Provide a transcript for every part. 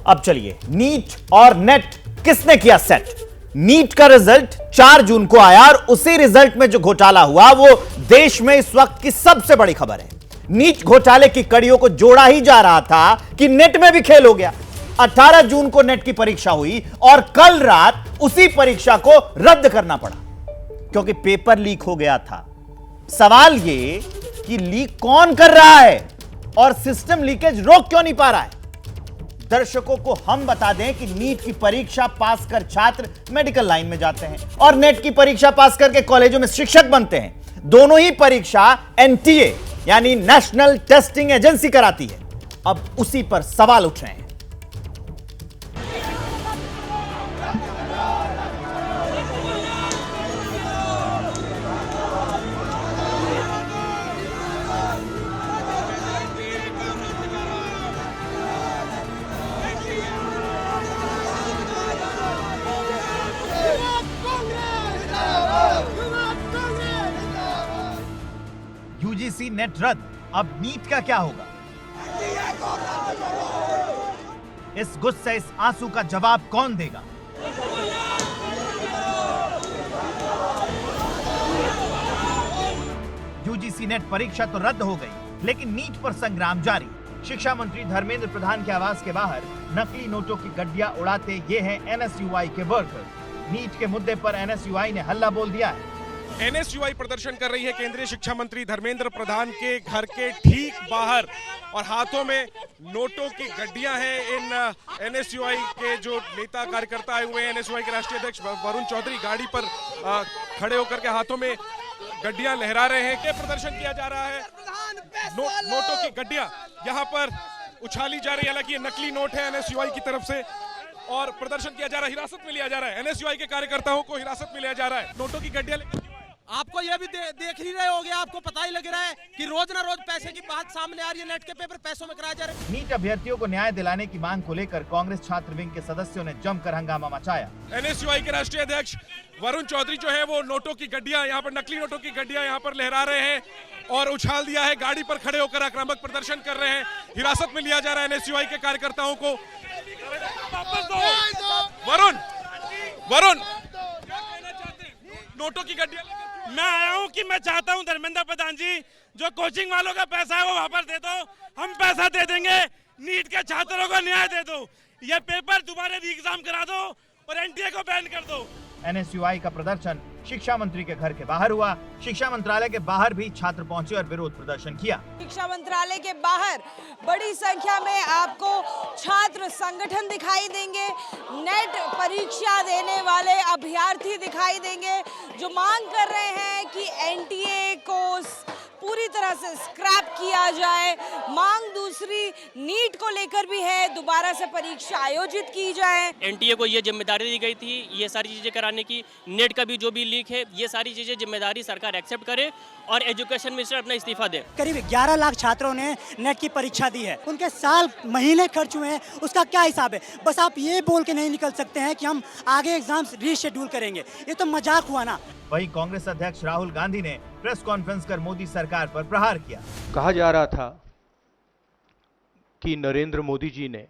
अब चलिए, नीट और नेट किसने किया सेट? नीट का रिजल्ट 4 जून को आया और उसी रिजल्ट में जो घोटाला हुआ वो देश में इस वक्त की सबसे बड़ी खबर है। नीट घोटाले की कड़ियों को जोड़ा ही जा रहा था कि नेट में भी खेल हो गया। 18 जून को नेट की परीक्षा हुई और कल रात उसी परीक्षा को रद्द करना पड़ा क्योंकि पेपर लीक हो गया था। सवाल ये कि लीक कौन कर रहा है और सिस्टम लीकेज रोक क्यों नहीं पा रहा है? दर्शकों को हम बता दें कि नीट की परीक्षा पास कर छात्र मेडिकल लाइन में जाते हैं और नेट की परीक्षा पास करके कॉलेजों में शिक्षक बनते हैं। दोनों ही परीक्षा एनटीए यानी नेशनल टेस्टिंग एजेंसी कराती है। अब उसी पर सवाल उठ रहे हैं। यूजीसी नेट रद्द, अब नीट का क्या होगा? इस गुस्से, इस आंसू का जवाब कौन देगा? यूजीसी नेट परीक्षा तो रद्द हो गई, लेकिन नीट पर संग्राम जारी। शिक्षा मंत्री धर्मेंद्र प्रधान के आवास के बाहर नकली नोटों की गड्डियां उड़ाते ये हैं एनएसयूआई के वर्कर। नीट के मुद्दे पर एनएसयूआई ने हल्ला बोल दिया है। एनएसयूआई प्रदर्शन कर रही है केंद्रीय शिक्षा मंत्री धर्मेंद्र प्रधान के घर के ठीक बाहर और हाथों में नोटों की गड्डियां हैं। इन एनएसयूआई के जो नेता कार्यकर्ता आए हुए हैं, एनएसयूआई के राष्ट्रीय अध्यक्ष वरुण चौधरी गाड़ी पर खड़े होकर के हाथों में गड्डियां लहरा रहे हैं। क्या प्रदर्शन किया जा रहा है? नोटों की गड्डियां यहां पर उछाली जा रही है। हालांकि ये नकली नोट है एनएसयूआई की तरफ से और प्रदर्शन किया जा रहा है, हिरासत में लिया जा रहा है। एनएसयूआई के कार्यकर्ताओं को हिरासत में लिया जा रहा है। नोटों की गड्डियां आपको ये भी देख ही रहे होंगे, आपको पता ही लग रहा है कि रोज ना रोज पैसे की बात सामने आ रही है। नेट के पेपर पैसों में कराया जा रहा है। नीट अभ्यर्थियों को न्याय दिलाने की मांग को लेकर कांग्रेस छात्र विंग के सदस्यों ने जमकर हंगामा मचाया। एनएसयूआई के राष्ट्रीय अध्यक्ष वरुण चौधरी जो है वो नोटों की गड्डियां यहाँ पर, नकली नोटों की गड्डियां यहाँ पर लहरा रहे हैं और उछाल दिया है। गाड़ी पर खड़े होकर आक्रामक प्रदर्शन कर रहे हैं। हिरासत में लिया जा रहा है एनएसयूआई के कार्यकर्ताओं को। वरुण नोटों की गड्डियां मैं आया हूं कि मैं चाहता हूं धर्मेंद्र प्रधान जी, जो कोचिंग वालों का पैसा है वो वापस दे दो। हम पैसा दे देंगे, नीट के छात्रों को न्याय दे दो, ये पेपर दोबारा री एग्जाम करा दो और एनटीए को बैन कर दो। एनएसयूआई का प्रदर्शन शिक्षा मंत्री के घर के बाहर हुआ। शिक्षा मंत्रालय के बाहर भी छात्र पहुंचे और विरोध प्रदर्शन किया। शिक्षा मंत्रालय के बाहर बड़ी संख्या में आपको छात्र संगठन दिखाई देंगे। नेट परीक्षा देने वाले अभ्यर्थी दिखाई देंगे जो मांग कर रहे हैं कि एनटीए को पूरी तरह से स्क्रैप किया जाए। मांग दूसरी नीट को लेकर भी है, दोबारा से परीक्षा आयोजित की जाए। एनटीए को ये जिम्मेदारी दी गई थी ये सारी चीजें कराने की। नेट का भी जो भी लीक है ये सारी चीजें जिम्मेदारी सरकार एक्सेप्ट करे और एजुकेशन मिनिस्टर अपना इस्तीफा दे। करीब 11 लाख छात्रों ने नेट की परीक्षा दी है, उनके साल महीने खर्च हुए हैं, उसका क्या हिसाब है? बस आप ये बोल के नहीं निकल सकते हैं कि हम आगे एग्जाम रीशेड्यूल करेंगे, ये तो मजाक हुआ ना। वहीं कांग्रेस अध्यक्ष राहुल गांधी ने प्रेस कॉन्फ्रेंस कर मोदी सरकार पर प्रहार किया। कहा जा रहा था कि नरेंद्र मोदी जी ने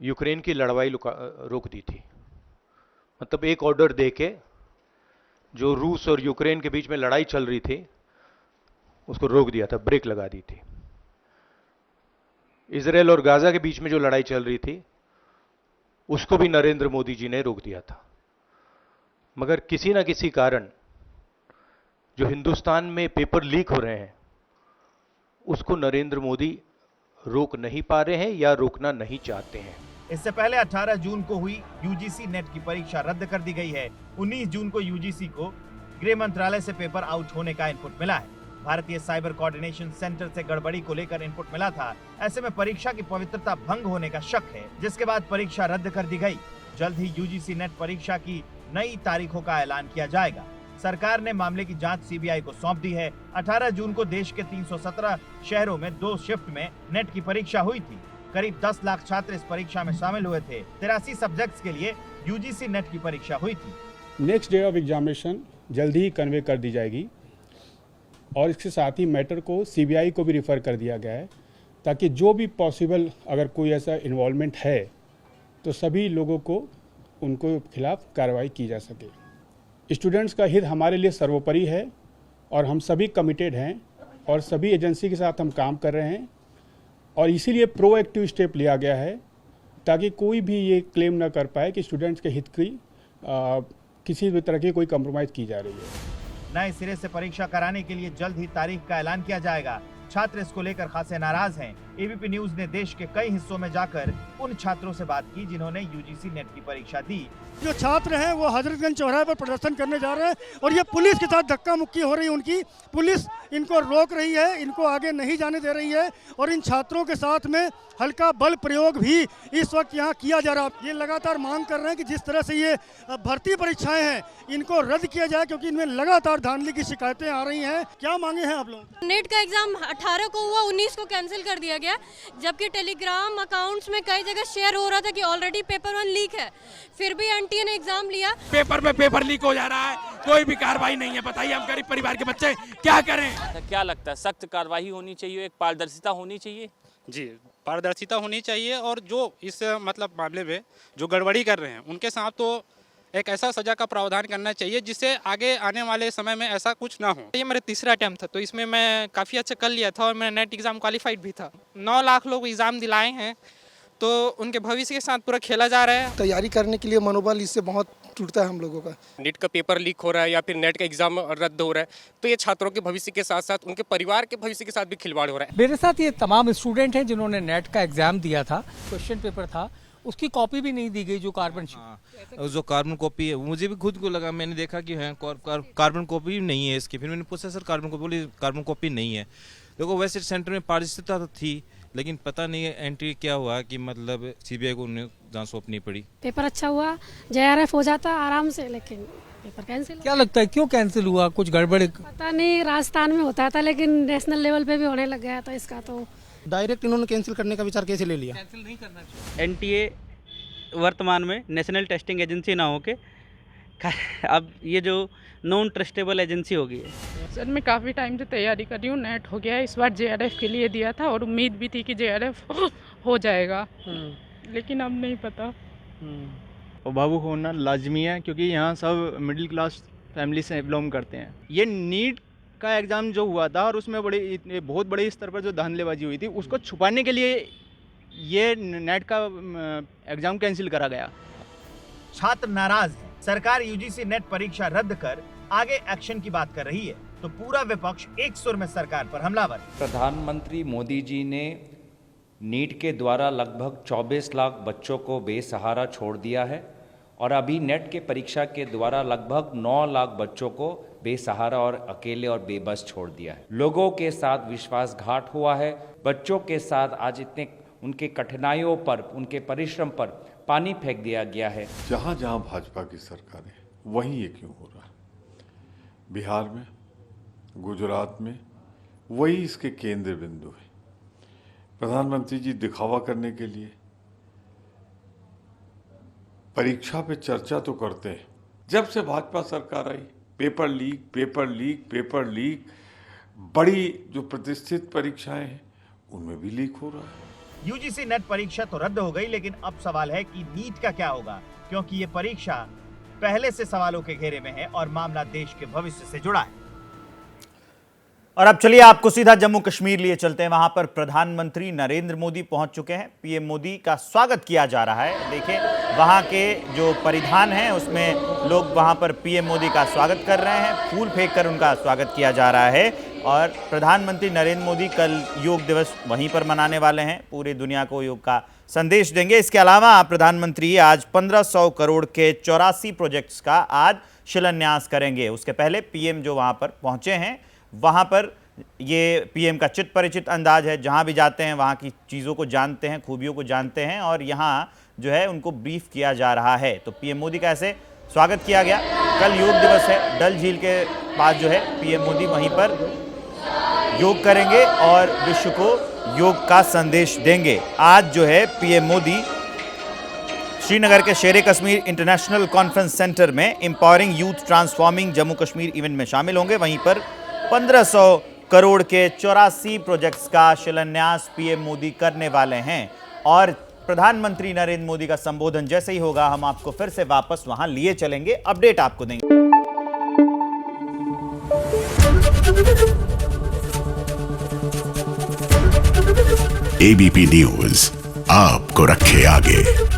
यूक्रेन की लड़ाई रोक दी थी। मतलब एक ऑर्डर देके जो रूस और यूक्रेन के बीच में लड़ाई चल रही थी उसको रोक दिया था, ब्रेक लगा दी थी। इजराइल और गाजा के बीच में जो लड़ाई चल रही थी उसको भी नरेंद्र मोदी जी ने रोक दिया था। मगर किसी ना किसी कारण जो हिंदुस्तान में पेपर लीक हो रहे हैं उसको नरेंद्र मोदी रोक नहीं पा रहे हैं या रोकना नहीं चाहते हैं। इससे पहले 18 जून को हुई यूजीसी नेट की परीक्षा रद्द कर दी गई है। 19 जून को यूजीसी को गृह मंत्रालय से पेपर आउट होने का इनपुट मिला है। भारतीय साइबर कोऑर्डिनेशन सेंटर से गड़बड़ी को लेकर इनपुट मिला था। ऐसे में परीक्षा की पवित्रता भंग होने का शक है, जिसके बाद परीक्षा रद्द कर दी गई। जल्द ही यूजीसी नेट परीक्षा की नई तारीखों का ऐलान किया जाएगा। सरकार ने मामले की जांच सीबीआई को सौंप दी है। 18 जून को देश के 317 शहरों में 2 शिफ्ट में नेट की परीक्षा हुई थी। करीब 10 लाख छात्र इस परीक्षा में शामिल हुए थे। 83 सब्जेक्ट्स के लिए यूजीसी नेट की परीक्षा हुई थी। नेक्स्ट डे ऑफ एग्जामिनेशन जल्दी ही कन्वे कर दी जाएगी और इसके साथ ही मैटर को सीबीआई को भी रिफर कर दिया गया है ताकि जो भी पॉसिबल अगर कोई ऐसा इन्वॉल्वमेंट है तो सभी लोगों को उनको खिलाफ कार्रवाई की जा सके। स्टूडेंट्स का हित हमारे लिए सर्वोपरि है और हम सभी कमिटेड हैं और सभी एजेंसी के साथ हम काम कर रहे हैं और इसीलिए प्रोएक्टिव स्टेप लिया गया है ताकि कोई भी ये क्लेम ना कर पाए कि स्टूडेंट्स के हित की किसी भी तरह की कोई कंप्रोमाइज़ की जा रही है। नए सिरे से परीक्षा कराने के लिए जल्द ही तारीख का ऐलान किया जाएगा। छात्र इसको लेकर खासे नाराज हैं। एबीपी न्यूज ने देश के कई हिस्सों में जाकर उन छात्रों से बात की जिन्होंने यूजीसी नेट की परीक्षा दी। जो छात्र हैं वो हजरतगंज चौराहे पर प्रदर्शन करने जा रहे हैं और ये पुलिस के साथ धक्का मुक्की हो रही है उनकी। पुलिस इनको रोक रही है, इनको आगे नहीं जाने दे रही है और इन छात्रों के साथ में हल्का बल प्रयोग भी इस वक्त यहाँ किया जा रहा है। ये लगातार मांग कर रहे हैं कि जिस तरह से ये भर्ती परीक्षाएं हैं इनको रद्द किया जाए क्योंकि इनमें लगातार धांधली की शिकायतें आ रही हैं। क्या मांगे हैं आप लोग? नेट का एग्जाम 18 को हुआ, 19 को कैंसिल कर दिया गया, जबकि टेलीग्राम अकाउंट्स में कई जगह शेयर हो रहा था कि ऑलरेडी पेपर 1 लीक है, फिर भी एनटीए ने एग्जाम लिया। पेपर में पेपर लीक हो जा रहा है, कोई भी कार्रवाई नहीं है। बताइए हम गरीब परिवार के बच्चे क्या करें? क्या लगता है, सख्त कार्रवाई होनी चाहिए, एक पारदर्शिता होनी चाहिए? जी, पारदर्शिता होनी चाहिए और जो इस मतलब मामले में जो गड़बड़ी कर रहे हैं उनके साथ तो एक ऐसा सजा का प्रावधान करना चाहिए जिससे आगे आने वाले समय में ऐसा कुछ ना हो। ये मेरा तीसरा अटेम्प्ट था तो इसमें मैं काफ़ी अच्छा कर लिया था और मैं नेट एग्ज़ाम क्वालिफाइड भी था। 9 लाख लोग एग्ज़ाम दिलाए हैं तो उनके भविष्य के साथ पूरा खेला जा रहा है। तैयारी करने के लिए मनोबल इससे बहुत टूटता है हम लोगों का। नेट का पेपर लीक हो रहा है या फिर नेट का एग्जाम रद्द हो रहा है तो ये छात्रों के भविष्य के साथ साथ उनके परिवार के भविष्य के साथ भी खिलवाड़ हो रहा है। मेरे साथ ये तमाम स्टूडेंट हैं जिन्होंने नेट का एग्जाम दिया था, क्वेश्चन पेपर था, उसकी कॉपी भी नहीं दी गई जो कार्बन जो कार्बन कॉपी है मुझे भी खुद को लगा, मैंने देखा कि है कार्बन कॉपी नहीं है इसकी। फिर मैंने पूछा सर कार्बन कॉपी, बोली कार्बन कॉपी नहीं है। देखो वैसे सेंटर में पारदर्शिता तो थी लेकिन पता नहीं एंट्री क्या हुआ कि मतलब सीबीआई को उन्हें जांच सौंपनी पड़ी। पेपर अच्छा हुआ, जेआरएफ हो जाता आराम से, लेकिन पेपर कैंसिल। क्या लगता है क्यों कैंसिल हुआ? कुछ गड़बड़? पता नहीं, राजस्थान में होता था लेकिन नेशनल लेवल पे भी होने लग गया था इसका, तो डायरेक्ट इन्होंने कैंसिल करने का विचार कैसे ले लिया? कैंसिल नहीं करना चाहिए। एनटीए वर्तमान में नेशनल टेस्टिंग एजेंसी ना हो के अब ये जो नॉन ट्रस्टेबल एजेंसी हो गई है। सर मैं काफ़ी टाइम से तैयारी कर रही हूँ, नेट हो गया, इस बार जेआरएफ के लिए दिया था और उम्मीद भी थी कि जेआरएफ हो जाएगा, लेकिन अब नहीं पता। और बाबू होना लाजमी है क्योंकि यहाँ सब मिडिल क्लास फैमिली से बिलोंग करते हैं। ये नीट का एग्ज़ाम जो हुआ था और उसमें बहुत बड़े स्तर पर जो धांधलेबाजी हुई थी उसको छुपाने के लिए ये नेट का एग्ज़ाम कैंसिल करा गया। छात्र नाराज हैं। सरकार यूजीसी नेट परीक्षा रद्द कर आगे एक्शन की बात कर रही है तो पूरा विपक्ष एक सुर में सरकार पर हमलावर। प्रधानमंत्री मोदी जी ने नीट के द्वारा लगभग 24 लाख बच्चों को बेसहारा छोड़ दिया है और अभी नेट के परीक्षा के द्वारा लगभग 9 लाख बच्चों को बेसहारा और अकेले और बेबस छोड़ दिया है। लोगों के साथ विश्वासघात हुआ है। बच्चों के साथ आज इतने उनके कठिनाइयों पर, उनके परिश्रम पर पानी फेंक दिया गया है। जहाँ जहाँ भाजपा की सरकार है वहीं ये क्यों हो रहा है? बिहार में, गुजरात में वही इसके केंद्र बिंदु है। प्रधानमंत्री जी दिखावा करने के लिए परीक्षा पे चर्चा तो करते हैं। जब से भाजपा सरकार आई paper leak, paper leak, paper leak, बड़ी जो प्रतिष्ठित परीक्षाएं हैं उनमें भी लीक हो रहा है। यूजीसी नेट परीक्षा तो रद्द हो गई लेकिन अब सवाल है कि नीट का क्या होगा, क्योंकि ये परीक्षा पहले से सवालों के घेरे में है और मामला देश के भविष्य से जुड़ा है। और अब चलिए आपको सीधा जम्मू कश्मीर लिए चलते हैं। वहां पर प्रधानमंत्री नरेंद्र मोदी पहुंच चुके हैं। पीएम मोदी का स्वागत किया जा रहा है। देखिए वहां के जो परिधान हैं उसमें लोग वहां पर पीएम मोदी का स्वागत कर रहे हैं, फूल फेंक कर उनका स्वागत किया जा रहा है। और प्रधानमंत्री नरेंद्र मोदी कल योग दिवस वहीं पर मनाने वाले हैं, पूरी दुनिया को योग का संदेश देंगे। इसके अलावा प्रधानमंत्री आज 1500 करोड़ के 84 प्रोजेक्ट्स का आज शिलान्यास करेंगे। उसके पहले पीएम जो वहां पर पहुंचे हैं वहां पर ये पीएम का चित परिचित अंदाज है, जहां भी जाते हैं वहां की चीज़ों को जानते हैं, खूबियों को जानते हैं और यहां जो है उनको ब्रीफ किया जा रहा है। तो पीएम मोदी का ऐसे स्वागत किया गया। कल योग दिवस है, डल झील के पास जो है पीएम मोदी वहीं पर योग करेंगे और विश्व को योग का संदेश देंगे। आज जो है पीएम मोदी श्रीनगर के शेर कश्मीर इंटरनेशनल कॉन्फ्रेंस सेंटर में empowering youth transforming Jammu Kashmir event में शामिल होंगे। वहीं पर 1500 करोड़ के 84 प्रोजेक्ट्स का शिलान्यास पीएम मोदी करने वाले हैं और प्रधानमंत्री नरेंद्र मोदी का संबोधन जैसे ही होगा हम आपको फिर से वापस वहां लिए चलेंगे, अपडेट आपको देंगे। एबीपी न्यूज आपको रखे आगे।